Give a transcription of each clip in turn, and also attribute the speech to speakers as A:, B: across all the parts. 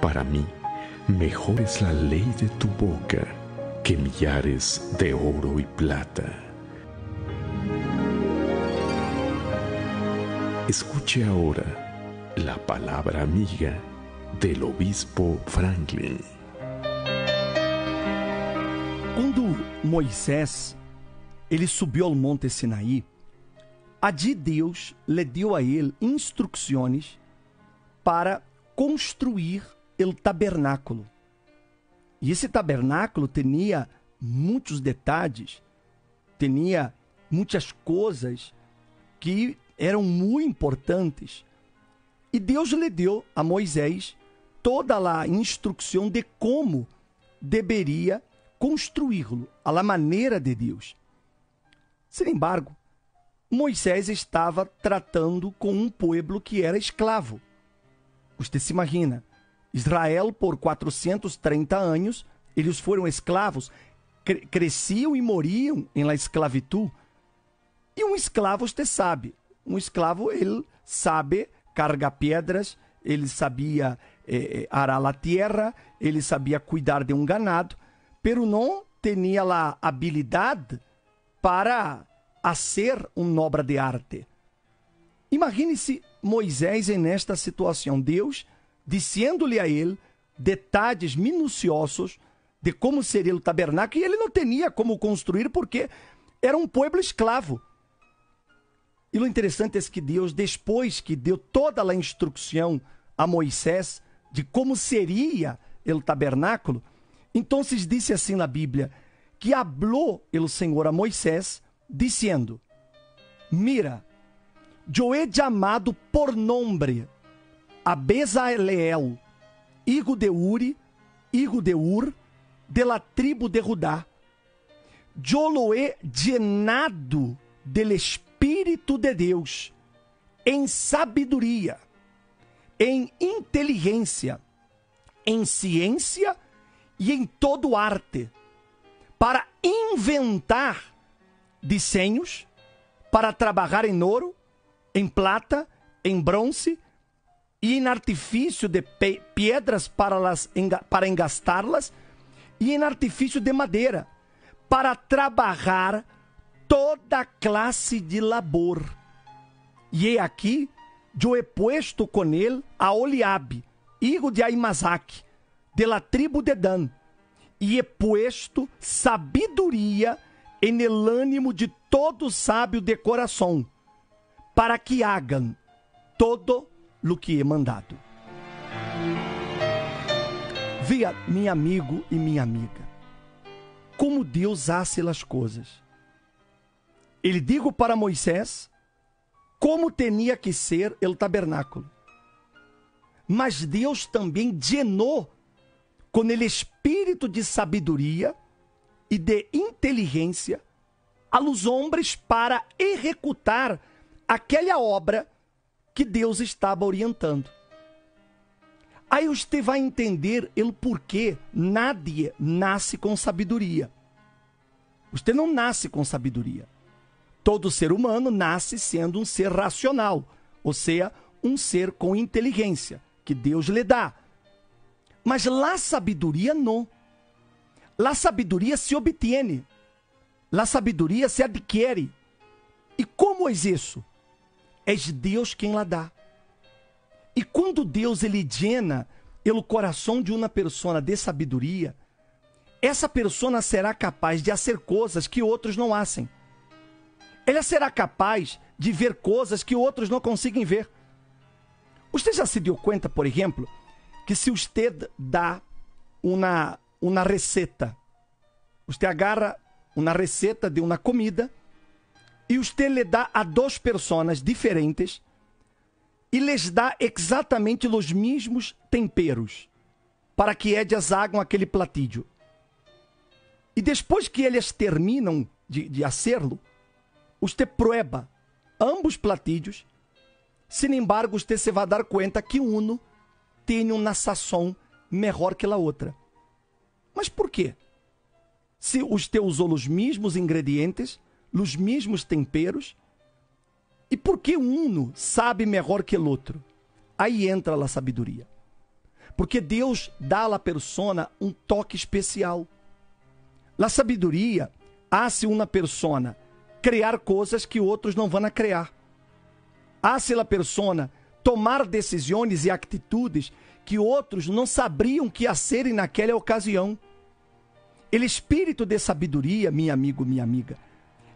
A: Para mí, mejor es la ley de tu boca que millares de oro y plata. Escuche ahora la palabra amiga del obispo Franklin.
B: Quando Moisés ele subiu ao monte Sinaí, ali Deus lhe deu a ele instruções para construir o tabernáculo. E esse tabernáculo tinha muitos detalhes, tinha muitas coisas que eram muito importantes. E Deus lhe deu a Moisés toda a instrução de como deveria construí-lo, à maneira de Deus. Sin embargo, Moisés estava tratando com um povo que era escravo. Você se imagina, Israel por 430 anos, eles foram escravos, cresciam e moriam em la esclavitud. E um escravo, você sabe, um escravo, ele sabe carregar pedras, ele sabia arar a terra, ele sabia cuidar de um ganado, pero não tinha a habilidade para ser uma obra de arte. Imagine-se Moisés nesta situação, Deus dizendo-lhe a ele detalhes minuciosos de como seria o tabernáculo, e ele não tinha como construir porque era um povo escravo. E o interessante é que Deus, depois que deu toda a instrução a Moisés de como seria o tabernáculo, então disse assim na Bíblia, que hablou o Senhor a Moisés, dizendo: Mira, eu he chamado por nome a Bezaleel, hijo de Uri, hijo de Ur, de la tribu de Judá. Eu lo he llenado del Espírito de Deus, em sabedoria, em inteligência, em ciência e em todo arte, para inventar desenhos, para trabalhar em ouro, em prata, em bronze e em artifício de pedras para engastá-las e em artifício de madeira, para trabalhar toda classe de labor. E aqui, eu he puesto com ele a Oliabe, hijo de Ahimasac, de la tribo de Dan, e he puesto sabedoria en el ânimo de todo sábio de coração, para que hagam todo lo que he mandado. Via, meu amigo e minha amiga, como Deus hace as coisas. Ele digo para Moisés como tinha que ser o tabernáculo. Mas Deus também llenou com ele espírito de sabedoria e de inteligência a los homens para executar aquela obra que Deus estava orientando. Aí você vai entender o porquê nadie nasce com sabedoria. Você não nasce com sabedoria. Todo ser humano nasce sendo um ser racional, ou seja, um ser com inteligência, que Deus lhe dá. Mas a sabedoria não. A sabedoria se obtém. A sabedoria se adquire. E como é isso? É Deus quem la dá. E quando Deus ele llena o coração de uma pessoa de sabedoria, essa pessoa será capaz de fazer coisas que outros não fazem. Ela será capaz de ver coisas que outros não conseguem ver. Você já se deu conta, por exemplo, que se você dá uma receita, você agarra uma receita de uma comida e você lhe dá a duas pessoas diferentes e lhes dá exatamente os mesmos temperos para que elas hagam aquele platillo. E depois que eles terminam de hacerlo, você prueba ambos platillos. Sin embargo, você se vai dar conta que um tem uma sazão melhor que a outra. Mas por quê? Se você usou os mesmos ingredientes, os mesmos temperos, e por que um sabe melhor que o outro? Aí entra a sabedoria. Porque Deus dá à persona um toque especial. La sabedoria hace una persona criar coisas que outros não vão a criar. Hace la persona tomar decisões e atitudes que outros não sabriam que fazer naquela ocasião. O espírito de sabedoria, meu amigo, minha amiga,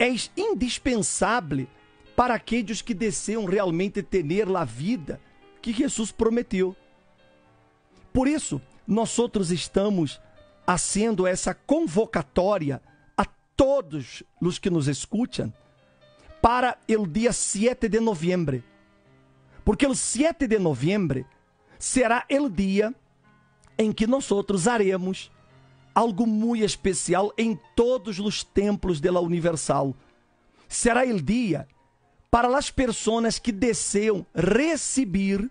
B: é indispensável para aqueles que desejam realmente ter a vida que Jesus prometeu. Por isso, nós outros estamos fazendo essa convocatória a todos os que nos escutam para o dia 7 de novembro. Porque o 7 de novembro será o dia em que nós outros haremos algo muito especial em todos os templos da Universal. Será o dia para as pessoas que desejam receber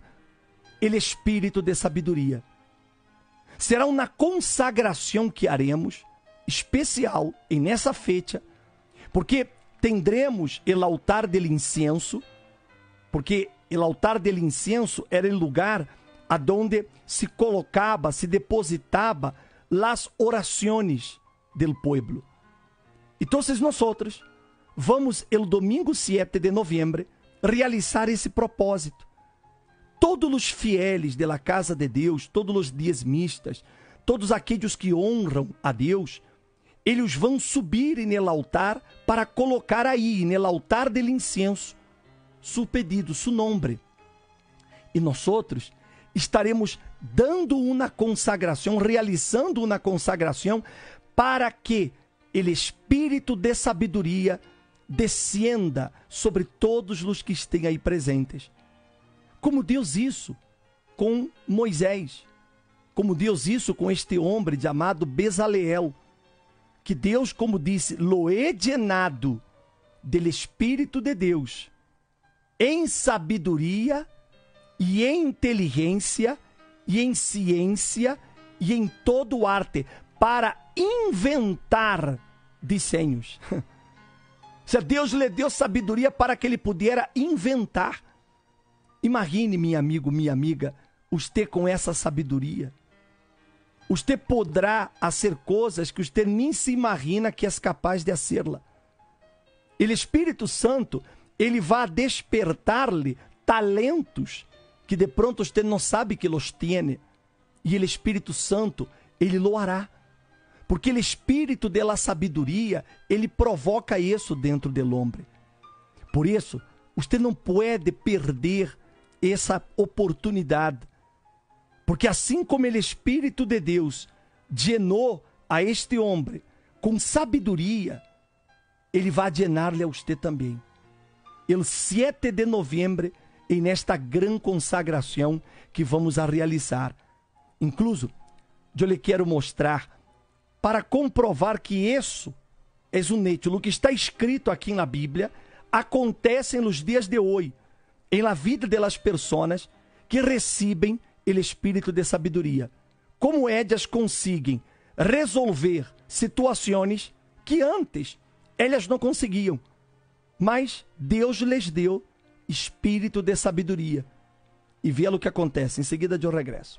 B: o espírito de sabedoria. Será uma consagração que haremos especial nessa fecha, porque tendremos o altar do incenso, porque o altar do incenso era o lugar aonde se colocava, se depositava as orações do povo. Então, nós vamos, o domingo 7 de novembro, realizar esse propósito. Todos os fieles da casa de Deus, todos os diezmistas, todos aqueles que honram a Deus, eles vão subir no altar para colocar aí, no altar do incenso, seu pedido, seu nome. E nós outros estaremos dando uma consagração, realizando uma consagração para que o espírito de sabedoria descienda sobre todos os que estão aí presentes. Como Deus isso com Moisés, como Deus isso com este homem chamado Bezaleel, que Deus, como disse, lo he llenado del Espírito de Deus, em sabedoria e em inteligência e em ciência e em todo arte, para inventar desenhos. Se Deus lhe deu sabedoria para que ele pudesse inventar. Imagine, meu amigo, minha amiga, você com essa sabedoria. Você poderá fazer coisas que você nem se imagina que é capaz de fazê-la. O Espírito Santo, ele vai despertar-lhe talentos que de pronto você não sabe que los tiene. E o Espírito Santo, ele lo hará. Porque o Espírito de la sabedoria, ele provoca isso dentro do homem. Por isso, você não pode perder essa oportunidade. Porque assim como o Espírito de Deus llenou a este homem com sabedoria, ele vai llenar-lhe a você também. El 7 de novembro, e nesta grande consagração que vamos a realizar. Incluso, eu lhe quero mostrar, para comprovar que isso é um hecho, o que está escrito aqui na Bíblia, acontece nos dias de hoje, em la vida das pessoas que recebem o espírito de sabedoria. Como elas conseguem resolver situações que antes elas não conseguiam. Mas Deus lhes deu espírito de sabedoria. E vê o que acontece. Em seguida eu regresso.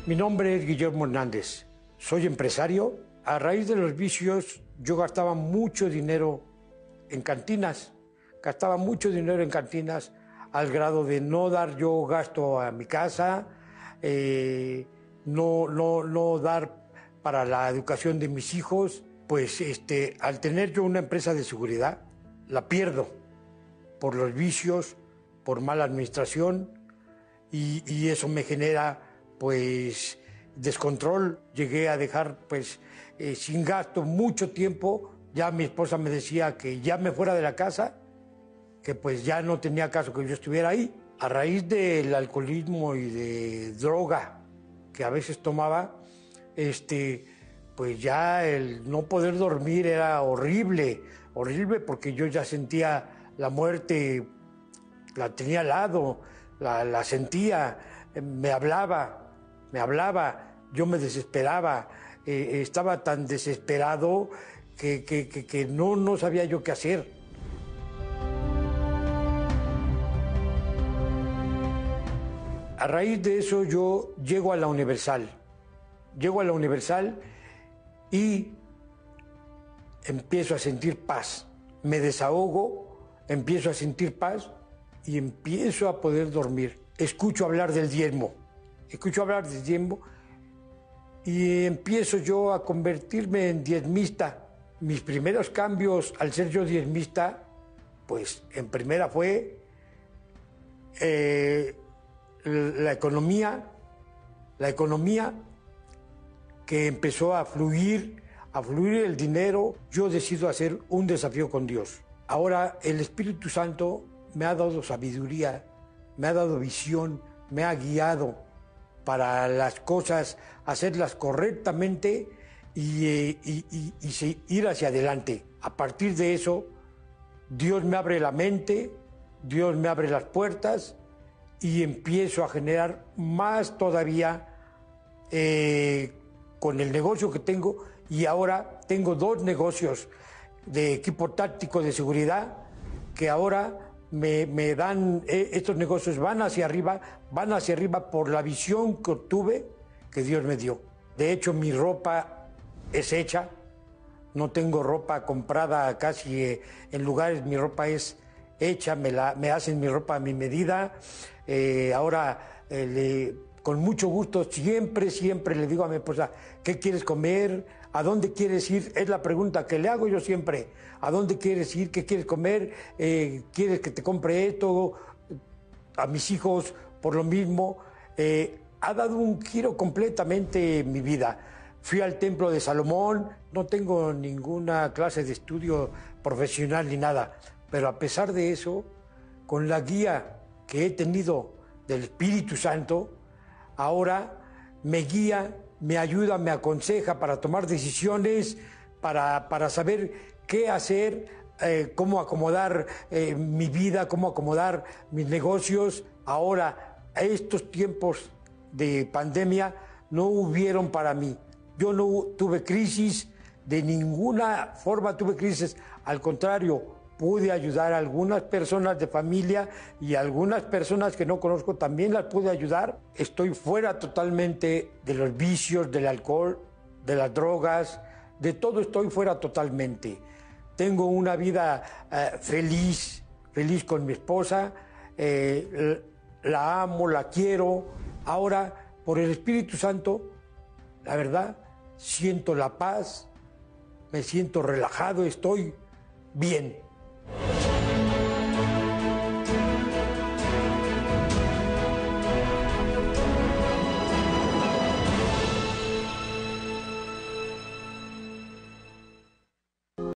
C: Mi nombre es Guillermo Hernández. Soy empresario. A raíz de los vicios, yo gastaba mucho dinero en cantinas. Gastaba mucho dinero en cantinas al grado de no dar yo gasto a mi casa, no dar para la educación de mis hijos. Pues al tener yo una empresa de seguridad, la pierdo por los vicios, por mala administración, y eso me genera pues descontrol. Llegué a dejar pues sin gasto mucho tiempo. Ya mi esposa me decía que ya me fuera de la casa, que pues ya no tenía caso que yo estuviera ahí. A raíz del alcoholismo y de droga que a veces tomaba, pues ya el no poder dormir era horrible, horrible, porque yo ya sentía la muerte, la tenía al lado, la sentía, me hablaba, yo me desesperaba, estaba tan desesperado que no sabía yo qué hacer. A raíz de eso yo llego a la Universal. Llego a la Universal y empiezo a sentir paz. Me desahogo, empiezo a sentir paz y empiezo a poder dormir. Escucho hablar del diezmo. Escucho hablar del diezmo y empiezo yo a convertirme en diezmista. Mis primeros cambios al ser yo diezmista, pues en primera fue la economía que empezó a fluir el dinero. Yo decido hacer un desafío con Dios. Ahora el Espíritu Santo me ha dado sabiduría, me ha dado visión, me ha guiado para las cosas, hacerlas correctamente y ir hacia adelante. A partir de eso, Dios me abre la mente, Dios me abre las puertas y empiezo a generar más todavía con el negocio que tengo, y ahora tengo 2 negocios de equipo táctico de seguridad que ahora me dan, estos negocios van hacia arriba por la visión que obtuve, que Dios me dio. De hecho, mi ropa es hecha, no tengo ropa comprada casi en lugares, mi ropa es hecha, me hacen mi ropa a mi medida. Ahora, con mucho gusto, siempre le digo a mi esposa, ¿qué quieres comer? ¿A dónde quieres ir? Es la pregunta que le hago yo siempre. ¿A dónde quieres ir? ¿Qué quieres comer? ¿Quieres que te compre esto? A mis hijos, por lo mismo. Ha dado un giro completamente en mi vida. Fui al templo de Salomón, no tengo ninguna clase de estudio profesional ni nada, pero a pesar de eso, con la guía que he tenido del Espíritu Santo, ahora me guía, me ayuda, me aconseja para tomar decisiones, para saber qué hacer, cómo acomodar mi vida, cómo acomodar mis negocios. Ahora, estos tiempos de pandemia no hubieron para mí. Yo no tuve crisis, de ninguna forma tuve crisis, al contrario, pude ayudar a algunas personas de familia y a algunas personas que no conozco también las pude ayudar. Estoy fuera totalmente de los vicios, del alcohol, de las drogas, de todo estoy fuera totalmente. Tengo una vida feliz con mi esposa, la amo, la quiero. Ahora, por el Espíritu Santo, la verdad, siento la paz, me siento relajado, estoy bien.